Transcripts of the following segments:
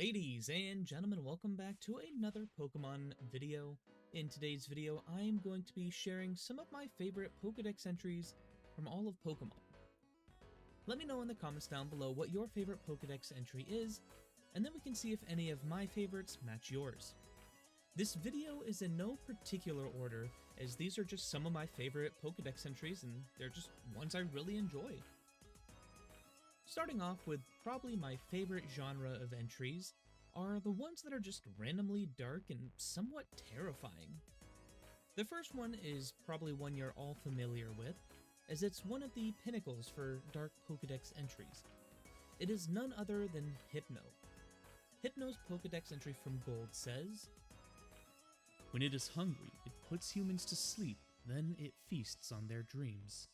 Ladies and gentlemen, welcome back to another Pokemon video. In today's video, I am going to be sharing some of my favorite Pokedex entries from all of Pokemon. Let me know in the comments down below what your favorite Pokedex entry is, and then we can see if any of my favorites match yours. This video is in no particular order, as these are just some of my favorite Pokedex entries, and they're just ones I really enjoy. Starting off with probably my favorite genre of entries are the ones that are just randomly dark and somewhat terrifying. The first one is probably one you're all familiar with, as it's one of the pinnacles for dark Pokedex entries. It is none other than Hypno. Hypno's Pokedex entry from Gold says, "When it is hungry, it puts humans to sleep, then it feasts on their dreams."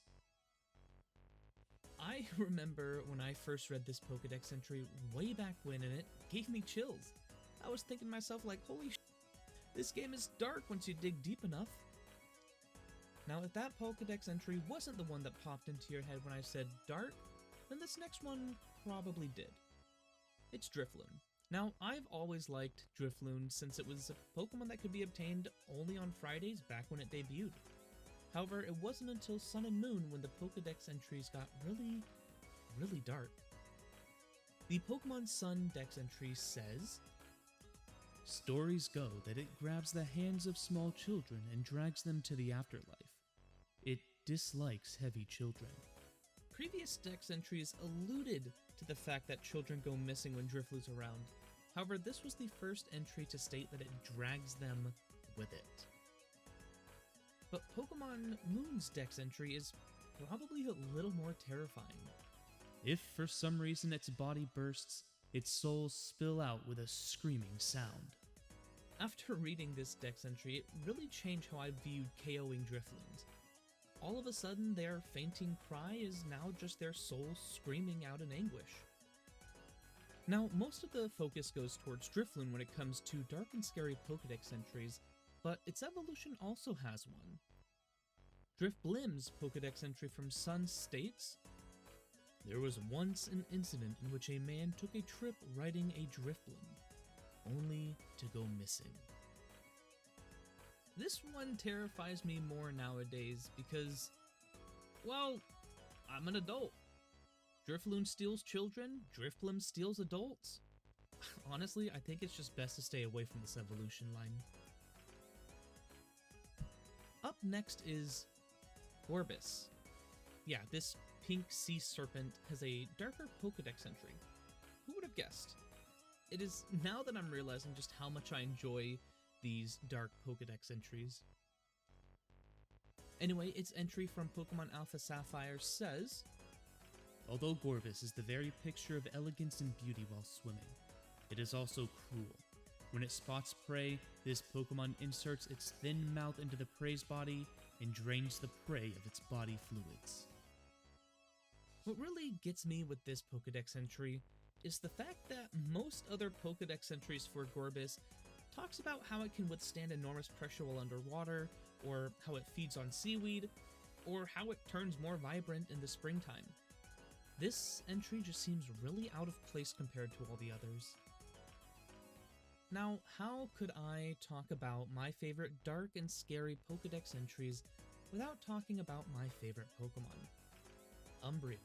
I remember when I first read this Pokedex entry way back when, and it gave me chills. I was thinking to myself like, holy sh**, this game is dark once you dig deep enough. Now if that Pokedex entry wasn't the one that popped into your head when I said dark, then this next one probably did. It's Drifloon. Now, I've always liked Drifloon since it was a Pokemon that could be obtained only on Fridays back when it debuted. However, it wasn't until Sun and Moon when the Pokedex entries got really dark. The Pokemon Sun Dex entry says, "Stories go that it grabs the hands of small children and drags them to the afterlife. It dislikes heavy children." Previous Dex entries alluded to the fact that children go missing when Drifloon's around. However, this was the first entry to state that it drags them with it. But Pokemon Moon's Dex entry is probably a little more terrifying. "If for some reason its body bursts, its souls spill out with a screaming sound." After reading this Dex entry, it really changed how I viewed KOing Drifloons. All of a sudden, their fainting cry is now just their souls screaming out in anguish. Now, most of the focus goes towards Drifloon when it comes to dark and scary Pokedex entries, but its evolution also has one. Drifblim's Pokedex entry from Sun states, "There was once an incident in which a man took a trip riding a Drifloon, only to go missing." This one terrifies me more nowadays because, well, I'm an adult. Drifloon steals children, Drifblim steals adults. Honestly, I think it's just best to stay away from this evolution line. Up next is Orbis. Yeah, this pink sea serpent has a darker Pokedex entry. Who would have guessed? It is now that I'm realizing just how much I enjoy these dark Pokedex entries. Anyway, its entry from Pokemon Alpha Sapphire says, "Although Gorbis is the very picture of elegance and beauty while swimming, it is also cruel. When it spots prey, this Pokemon inserts its thin mouth into the prey's body and drains the prey of its body fluids." What really gets me with this Pokedex entry is the fact that most other Pokedex entries for Gorbis talks about how it can withstand enormous pressure while underwater, or how it feeds on seaweed, or how it turns more vibrant in the springtime. This entry just seems really out of place compared to all the others. Now, how could I talk about my favorite dark and scary Pokedex entries without talking about my favorite Pokemon? Umbreon.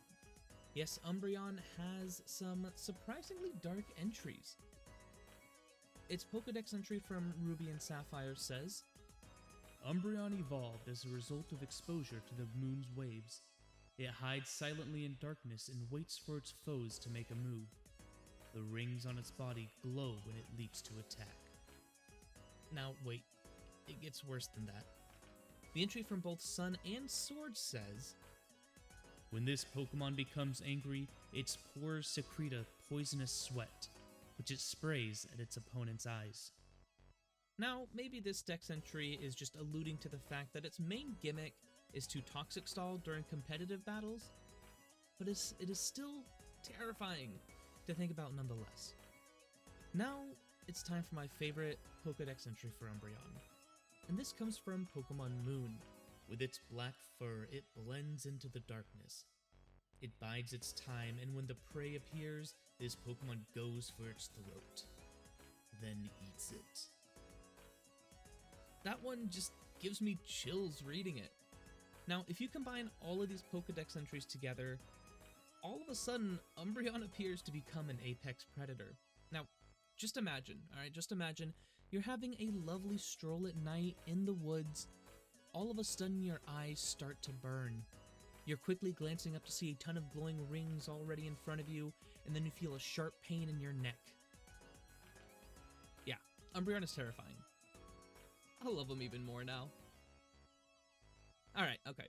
Yes, Umbreon has some surprisingly dark entries. Its Pokedex entry from Ruby and Sapphire says, "Umbreon evolved as a result of exposure to the moon's waves. It hides silently in darkness and waits for its foes to make a move. The rings on its body glow when it leaps to attack." Now wait, it gets worse than that. The entry from both Sun and Sword says, "When this Pokemon becomes angry, its pores secrete a poisonous sweat, which it sprays at its opponent's eyes." Now, maybe this Dex entry is just alluding to the fact that its main gimmick is to Toxic Stall during competitive battles, but it is still terrifying to think about nonetheless. Now, it's time for my favorite Pokedex entry for Umbreon, and this comes from Pokemon Moon. "With its black fur, it blends into the darkness. It bides its time, and when the prey appears, this Pokemon goes for its throat, then eats it. That one just gives me chills reading it. Now, if you combine all of these Pokedex entries together, all of a sudden, Umbreon appears to become an apex predator. Now, just imagine, alright, just imagine you're having a lovely stroll at night in the woods. All of a sudden, your eyes start to burn. You're quickly glancing up to see a ton of glowing rings already in front of you, and then you feel a sharp pain in your neck. Yeah, Umbreon is terrifying. I love him even more now. Alright, okay.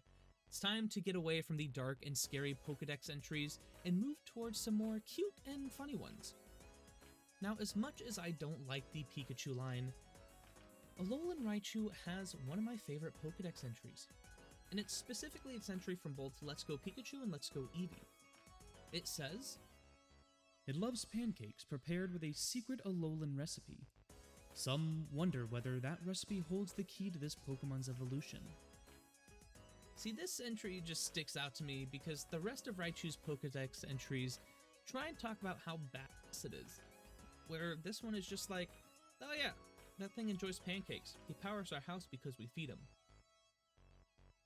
It's time to get away from the dark and scary Pokedex entries and move towards some more cute and funny ones. Now, as much as I don't like the Pikachu line, Alolan Raichu has one of my favorite Pokedex entries, and it's specifically its entry from both Let's Go Pikachu and Let's Go Eevee. It says, "It loves pancakes prepared with a secret Alolan recipe. Some wonder whether that recipe holds the key to this Pokemon's evolution." See, this entry just sticks out to me because the rest of Raichu's Pokedex entries try and talk about how badass it is, where this one is just like, oh yeah, that thing enjoys pancakes. He powers our house because we feed him.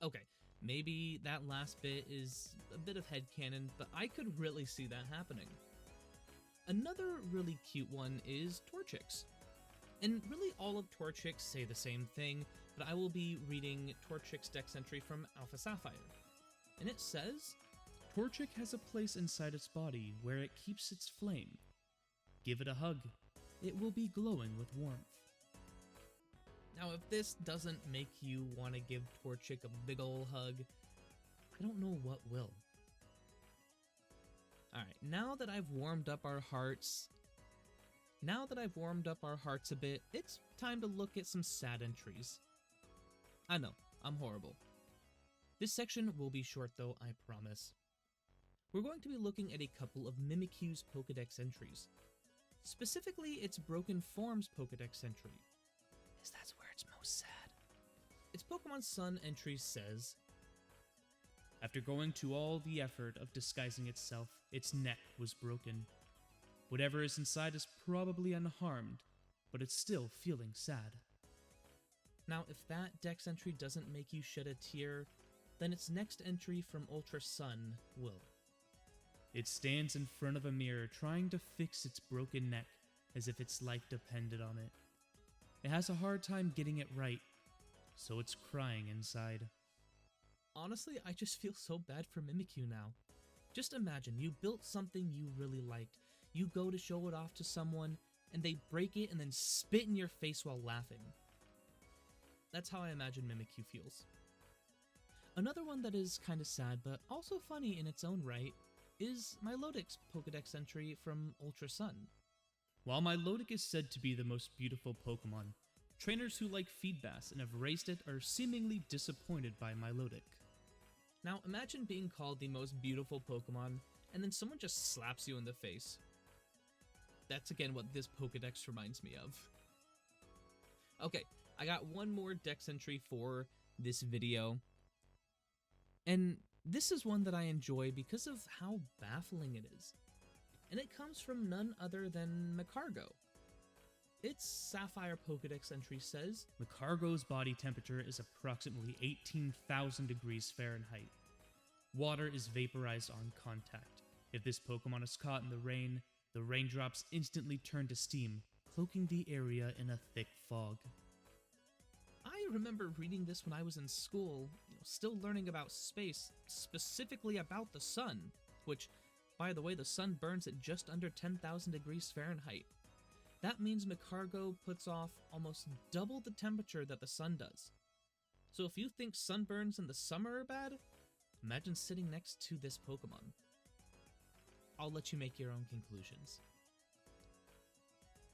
Okay, maybe that last bit is a bit of headcanon, but I could really see that happening. Another really cute one is Torchix. And really all of Torchix say the same thing, but I will be reading Torchix Dex entry from Alpha Sapphire. And it says, "Torchic has a place inside its body where it keeps its flame. Give it a hug. It will be glowing with warmth." Now, if this doesn't make you want to give Torchic a big ol' hug, I don't know what will. Alright, now that I've warmed up our hearts a bit, it's time to look at some sad entries. I know, I'm horrible. This section will be short though, I promise. We're going to be looking at a couple of Mimikyu's Pokedex entries. Specifically, its Broken Forms Pokedex entry, as that's where it's most sad. Its Pokemon Sun entry says, "After going to all the effort of disguising itself, its neck was broken. Whatever is inside is probably unharmed, but it's still feeling sad." Now, if that Dex entry doesn't make you shed a tear, then its next entry from Ultra Sun will. "It stands in front of a mirror trying to fix its broken neck as if its life depended on it. It has a hard time getting it right, so it's crying inside." Honestly, I just feel so bad for Mimikyu now. Just imagine, you built something you really liked. You go to show it off to someone, and they break it and then spit in your face while laughing. That's how I imagine Mimikyu feels. Another one that is kinda sad, but also funny in its own right, is Milotic's Pokedex entry from Ultra Sun. "While Milotic is said to be the most beautiful Pokemon, trainers who like Feedbass and have raised it are seemingly disappointed by Milotic." Now imagine being called the most beautiful Pokemon, and then someone just slaps you in the face. That's again what this Pokedex reminds me of. Okay, I got one more Dex entry for this video. And this is one that I enjoy because of how baffling it is. And it comes from none other than Magcargo. Its Sapphire Pokedex entry says, "Magcargo's body temperature is approximately 18,000 degrees Fahrenheit. Water is vaporized on contact. If this Pokemon is caught in the raindrops instantly turn to steam, cloaking the area in a thick fog." I remember reading this when I was in school, still learning about space, specifically about the sun, which, by the way, the sun burns at just under 10,000 degrees Fahrenheit. That means Magcargo puts off almost double the temperature that the sun does. So if you think sunburns in the summer are bad, imagine sitting next to this Pokemon. I'll let you make your own conclusions.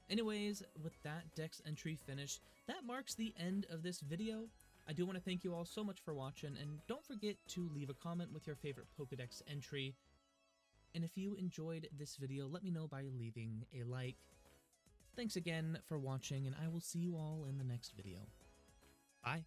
Anyways, with that Dex entry finished, that marks the end of this video. I do want to thank you all so much for watching, and don't forget to leave a comment with your favorite Pokedex entry. And if you enjoyed this video, let me know by leaving a like. Thanks again for watching, and I will see you all in the next video. Bye!